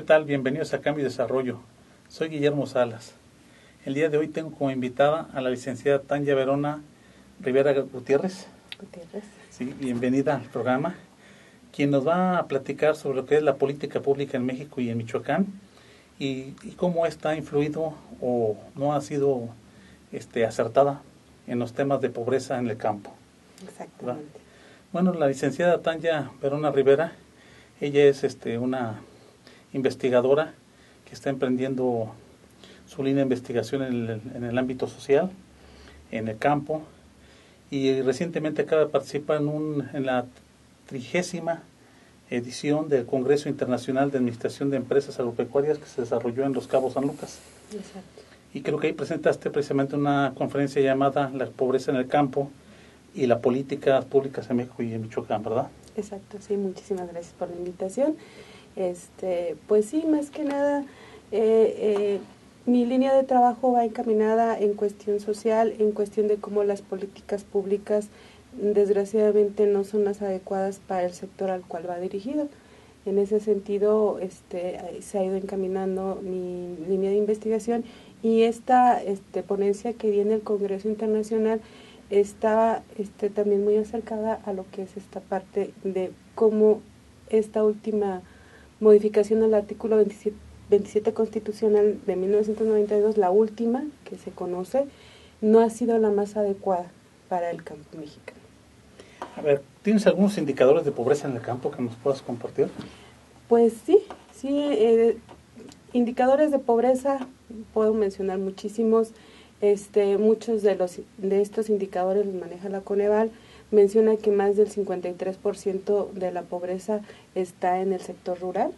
tal? Bienvenidos a Cambio y Desarrollo. Soy Guillermo Salas. El día de hoy tengo como invitada a la licenciada Tanya Verona Rivera Gutiérrez. Sí, bienvenida al programa, quien nos va a platicar sobre lo que es la política pública en México y en Michoacán y cómo está influido o no ha sido acertada en los temas de pobreza en el campo. Exactamente. ¿Verdad? Bueno, la licenciada Tanya Verona Rivera, ella es una investigadora que está emprendiendo su línea de investigación en el ámbito social, en el campo, y recientemente acaba de participar en la 30ª edición del Congreso Internacional de Administración de Empresas Agropecuarias que se desarrolló en Los Cabos, San Lucas. Exacto. Y creo que ahí presentaste precisamente una conferencia llamada La pobreza en el campo y la políticas públicas en México y en Michoacán, ¿verdad? Exacto, sí, muchísimas gracias por la invitación. Pues sí, más que nada, mi línea de trabajo va encaminada en cuestión social, en cuestión de cómo las políticas públicas desgraciadamente no son las adecuadas para el sector al cual va dirigido. En ese sentido, se ha ido encaminando mi línea de investigación y esta ponencia que viene el Congreso Internacional está también muy acercada a lo que es esta parte de cómo esta última modificación al artículo 27 constitucional de 1992, la última que se conoce, no ha sido la más adecuada para el campo mexicano. A ver, ¿tienes algunos indicadores de pobreza en el campo que nos puedas compartir? Pues sí, indicadores de pobreza, puedo mencionar muchísimos. Muchos de estos indicadores los maneja la Coneval. Menciona que más del 53% de la pobreza está en el sector rural.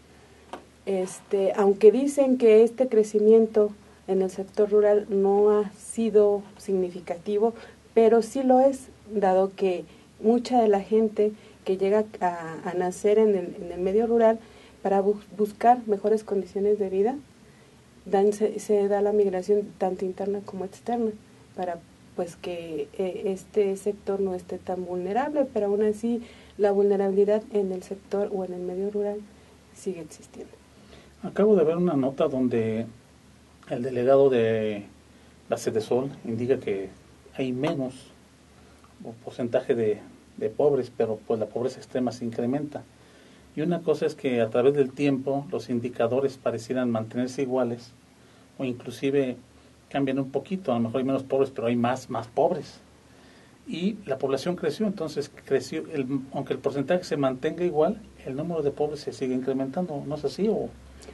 Aunque dicen que este crecimiento en el sector rural no ha sido significativo, pero sí lo es, dado que mucha de la gente que llega a nacer en el medio rural para buscar mejores condiciones de vida, se da la migración tanto interna como externa, para pues que este sector no esté tan vulnerable, pero aún así la vulnerabilidad en el sector o en el medio rural sigue existiendo. Acabo de ver una nota donde el delegado de la Sedesol indica que hay menos porcentaje de pobres, pero pues la pobreza extrema se incrementa. Y una cosa es que a través del tiempo los indicadores parecieran mantenerse iguales o inclusive cambian un poquito, a lo mejor hay menos pobres, pero hay más pobres. Y la población creció, entonces creció, aunque el porcentaje se mantenga igual, el número de pobres se sigue incrementando, ¿no es así?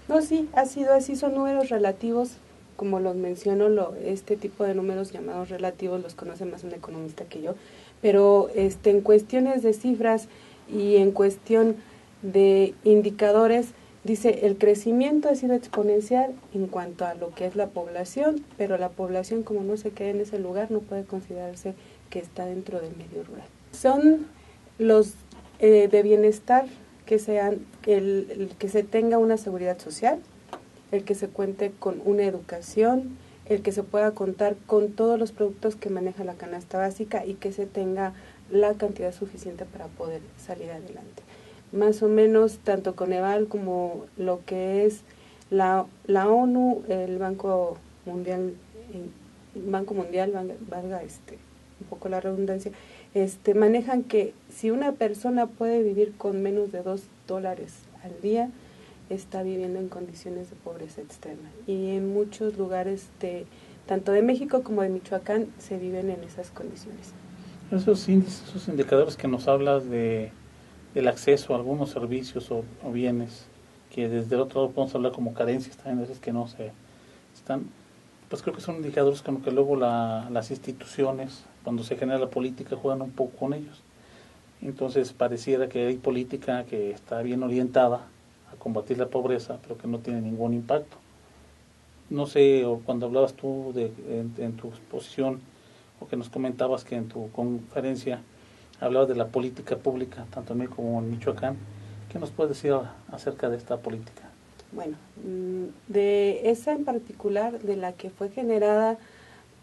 No, sí, ha sido así, son números relativos, como los menciono, este tipo de números llamados relativos los conoce más un economista que yo, pero en cuestiones de cifras y en cuestión de indicadores, dice, el crecimiento ha sido exponencial en cuanto a lo que es la población, pero la población, como no se queda en ese lugar, no puede considerarse que está dentro del medio rural. Son los de bienestar, que sean el que se tenga una seguridad social, el que se cuente con una educación, el que se pueda contar con todos los productos que maneja la canasta básica y que se tenga la cantidad suficiente para poder salir adelante. Más o menos, tanto Coneval como lo que es la ONU, el Banco Mundial, valga un poco la redundancia, manejan que si una persona puede vivir con menos de $2 al día, está viviendo en condiciones de pobreza extrema. Y en muchos lugares tanto de México como de Michoacán se viven en esas condiciones. Esos índices, esos indicadores que nos hablas del acceso a algunos servicios o bienes, que desde el otro lado podemos hablar como carencias también, veces que no se están, pues creo que son indicadores como que luego las instituciones, cuando se genera la política, juegan un poco con ellos. Entonces pareciera que hay política que está bien orientada a combatir la pobreza, pero que no tiene ningún impacto. No sé, o cuando hablabas tú en tu exposición, o que nos comentabas que en tu conferencia hablabas de la política pública, tanto en México como en Michoacán, ¿qué nos puedes decir acerca de esta política? Bueno, de esa en particular, de la que fue generada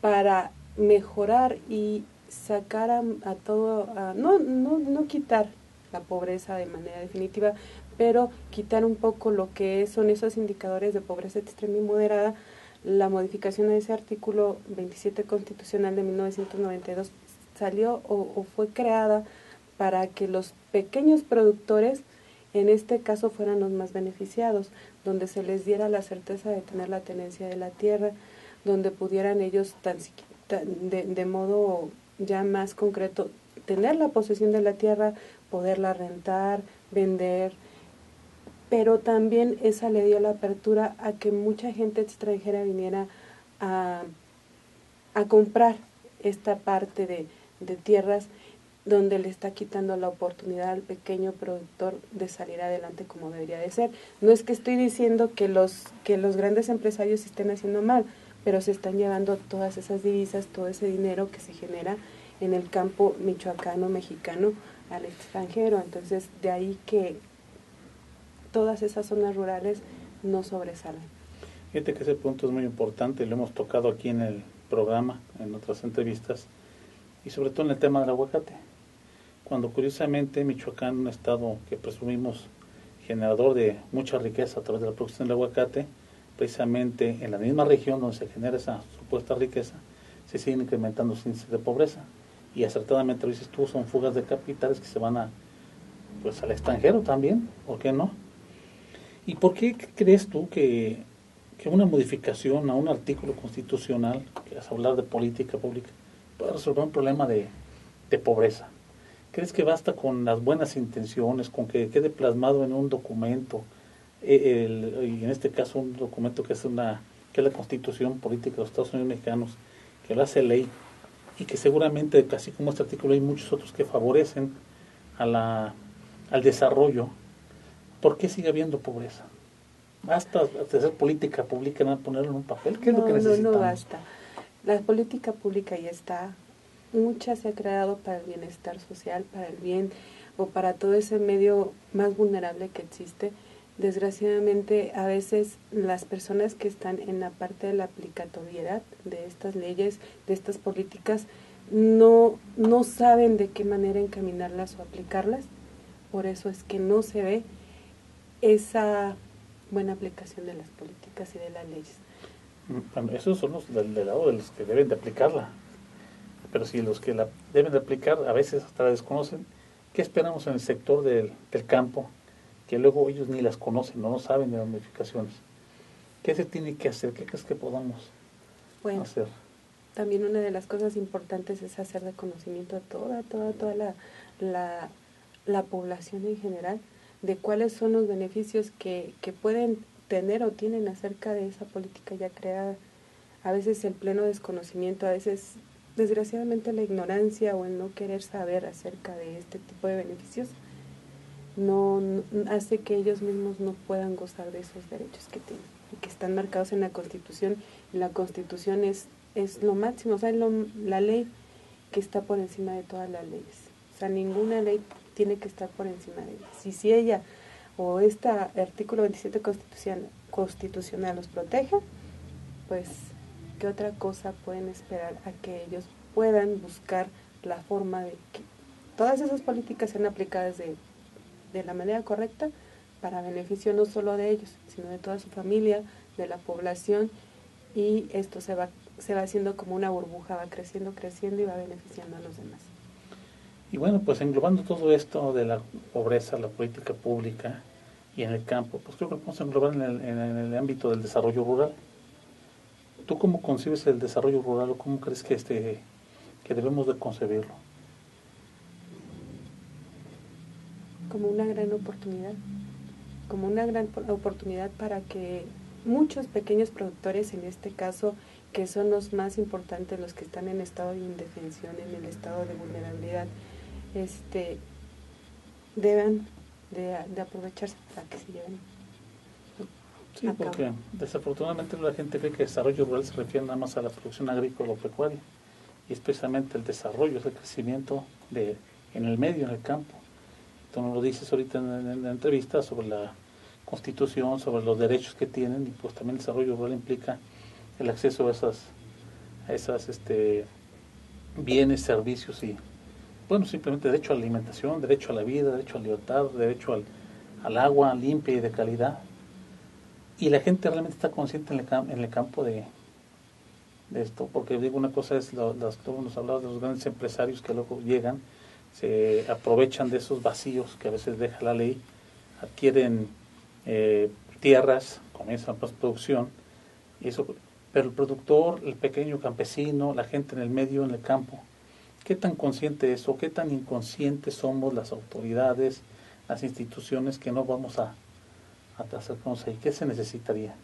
para mejorar y sacar no quitar la pobreza de manera definitiva, pero quitar un poco lo que son esos indicadores de pobreza extrema y moderada. La modificación de ese artículo 27 constitucional de 1992 salió o fue creada para que los pequeños productores, en este caso, fueran los más beneficiados, donde se les diera la certeza de tener la tenencia de la tierra, donde pudieran ellos de modo ya más concreto tener la posesión de la tierra, poderla rentar, vender, pero también esa le dio la apertura a que mucha gente extranjera viniera a comprar esta parte de tierras, donde le está quitando la oportunidad al pequeño productor de salir adelante como debería de ser. No es que estoy diciendo que los grandes empresarios estén haciendo mal, pero se están llevando todas esas divisas, todo ese dinero que se genera en el campo michoacano, mexicano, al extranjero. Entonces, de ahí que todas esas zonas rurales no sobresalen. Fíjate que ese punto es muy importante, lo hemos tocado aquí en el programa, en otras entrevistas, y sobre todo en el tema del aguacate. Cuando curiosamente Michoacán, un estado que presumimos generador de mucha riqueza a través de la producción del aguacate, precisamente en la misma región donde se genera esa supuesta riqueza, se siguen incrementando los índices de pobreza. Y acertadamente lo dices tú, son fugas de capitales que se van pues al extranjero también, ¿por qué no? ¿Y por qué crees tú que una modificación a un artículo constitucional, que es hablar de política pública, puede resolver un problema de pobreza? ¿Crees que basta con las buenas intenciones, con que quede plasmado en un documento, y en este caso un documento que es la Constitución Política de los Estados Unidos Mexicanos, que lo hace ley, y que seguramente, así como este artículo, hay muchos otros que favorecen al desarrollo? ¿Por qué sigue habiendo pobreza? ¿Basta hacer política pública, no ponerlo en un papel? ¿Qué es lo que necesitamos? No basta. La política pública ya está. Mucha se ha creado para el bienestar social, para el bien o para todo ese medio más vulnerable que existe. Desgraciadamente, a veces las personas que están en la parte de la aplicatoriedad de estas leyes, de estas políticas, no saben de qué manera encaminarlas o aplicarlas. Por eso es que no se ve esa buena aplicación de las políticas y de las leyes. Bueno, esos son los del lado de los que deben de aplicarla. Pero si los que la deben de aplicar a veces hasta la desconocen, ¿qué esperamos en el sector del campo? Que luego ellos ni las conocen, no saben de las modificaciones. ¿Qué se tiene que hacer? ¿Qué crees que podamos hacer? También una de las cosas importantes es hacer de conocimiento a toda la población en general, de cuáles son los beneficios que pueden tener o tienen acerca de esa política ya creada. A veces el pleno desconocimiento, a veces desgraciadamente la ignorancia o el no querer saber acerca de este tipo de beneficios no hace que ellos mismos no puedan gozar de esos derechos que tienen y que están marcados en la Constitución. Y la Constitución es lo máximo, o sea, la ley que está por encima de todas las leyes. O sea, ninguna ley tiene que estar por encima de ellas. Y si ella o este artículo 27 constitucional los protege, pues ¿qué otra cosa pueden esperar a que ellos puedan buscar la forma de que todas esas políticas sean aplicadas de la manera correcta para beneficio no solo de ellos, sino de toda su familia, de la población, y esto se va haciendo como una burbuja, va creciendo y va beneficiando a los demás? Y bueno, pues englobando todo esto de la pobreza, la política pública y en el campo, pues creo que lo podemos englobar en el ámbito del desarrollo rural. ¿Tú cómo concibes el desarrollo rural o cómo crees que debemos de concebirlo? Como una gran oportunidad para que muchos pequeños productores, en este caso, que son los más importantes, los que están en estado de indefensión, en el estado de vulnerabilidad, deban de aprovecharse para que se lleven. Sí, porque desafortunadamente la gente cree que desarrollo rural se refiere nada más a la producción agrícola o pecuaria, y es precisamente el desarrollo, es el crecimiento en el medio, en el campo. Tú nos lo dices ahorita en la entrevista sobre la Constitución, sobre los derechos que tienen, y pues también el desarrollo rural implica el acceso a esas bienes, servicios y, bueno, simplemente derecho a la alimentación, derecho a la vida, derecho a la libertad, derecho al agua limpia y de calidad. Y la gente realmente está consciente en el campo de esto, porque digo, una cosa es, como nos hablabas de los grandes empresarios que luego llegan, se aprovechan de esos vacíos que a veces deja la ley, adquieren tierras, comienzan postproducción, y eso, pero el productor, el pequeño campesino, la gente en el medio, en el campo, ¿qué tan consciente es o qué tan inconscientes somos las autoridades, las instituciones que no vamos a acercarnos ahí? ¿Qué se necesitaría?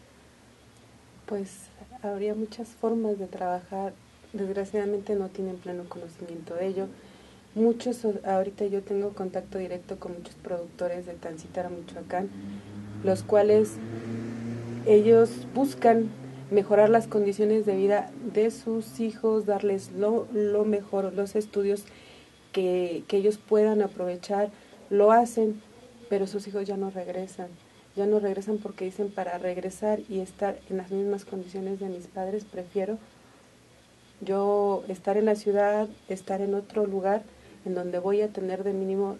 Pues habría muchas formas de trabajar, desgraciadamente no tienen pleno conocimiento de ello. Muchos, ahorita yo tengo contacto directo con muchos productores de Tancítaro, Michoacán, los cuales ellos buscan mejorar las condiciones de vida de sus hijos, darles lo mejor, los estudios que ellos puedan aprovechar, lo hacen, pero sus hijos ya no regresan porque dicen, para regresar y estar en las mismas condiciones de mis padres, prefiero yo estar en la ciudad, estar en otro lugar en donde voy a tener de mínimo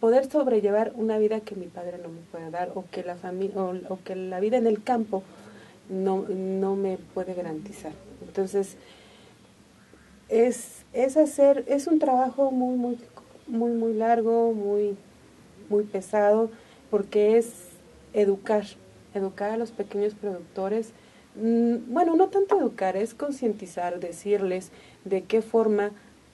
poder sobrellevar una vida que mi padre no me puede dar, o que la familia o que la vida en el campo no me puede garantizar. Entonces es un trabajo muy largo, muy pesado, porque es educar a los pequeños productores. Bueno, no tanto educar, es concientizar, decirles de qué forma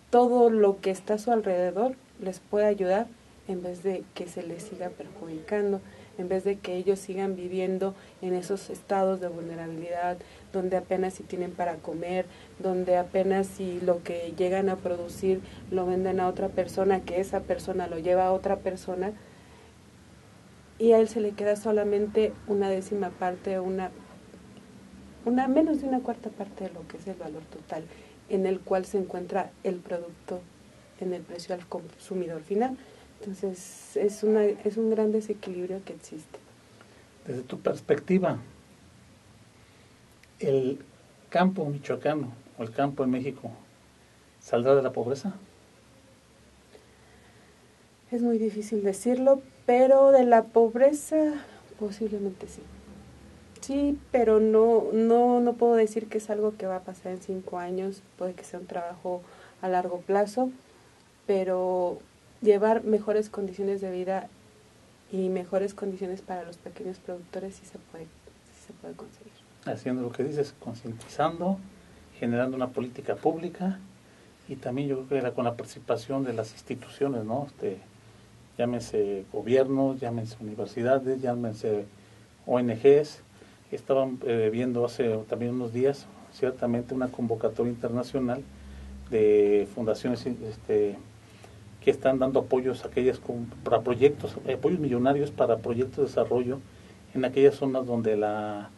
todo lo que está a su alrededor les puede ayudar, en vez de que se les siga perjudicando, en vez de que ellos sigan viviendo en esos estados de vulnerabilidad, donde apenas si tienen para comer, donde apenas si lo que llegan a producir lo venden a otra persona, que esa persona lo lleva a otra persona, y a él se le queda solamente una décima parte, una menos de una cuarta parte de lo que es el valor total en el cual se encuentra el producto en el precio al consumidor final. Entonces es un gran desequilibrio que existe. Desde tu perspectiva, ¿el campo michoacano o el campo en México saldrá de la pobreza? Es muy difícil decirlo, pero de la pobreza posiblemente sí. Sí, pero no puedo decir que es algo que va a pasar en 5 años, puede que sea un trabajo a largo plazo, pero llevar mejores condiciones de vida y mejores condiciones para los pequeños productores sí se puede conseguir. Haciendo lo que dices, concientizando, generando una política pública y también yo creo que con la participación de las instituciones, ¿no? Llámense gobiernos, llámense universidades, llámense ONGs. Estaban viendo hace también unos días, ciertamente, una convocatoria internacional de fundaciones que están dando apoyos para proyectos, apoyos millonarios para proyectos de desarrollo en aquellas zonas donde la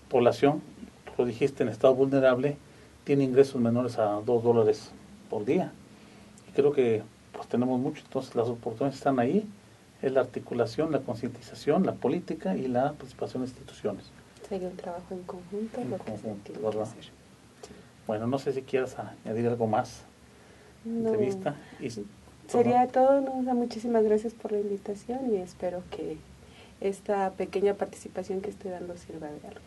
población, tú lo dijiste, en estado vulnerable, tiene ingresos menores a $2 por día. Y creo que pues tenemos mucho, entonces las oportunidades están ahí, es la articulación, la concientización, la política y la participación de instituciones. Sería un trabajo en conjunto, en lo conjunto, que se tiene que hacer. Sí. Bueno, no sé si quieras añadir algo más de vista. Sería todo, ¿no? Muchísimas gracias por la invitación y espero que esta pequeña participación que estoy dando sirva de algo.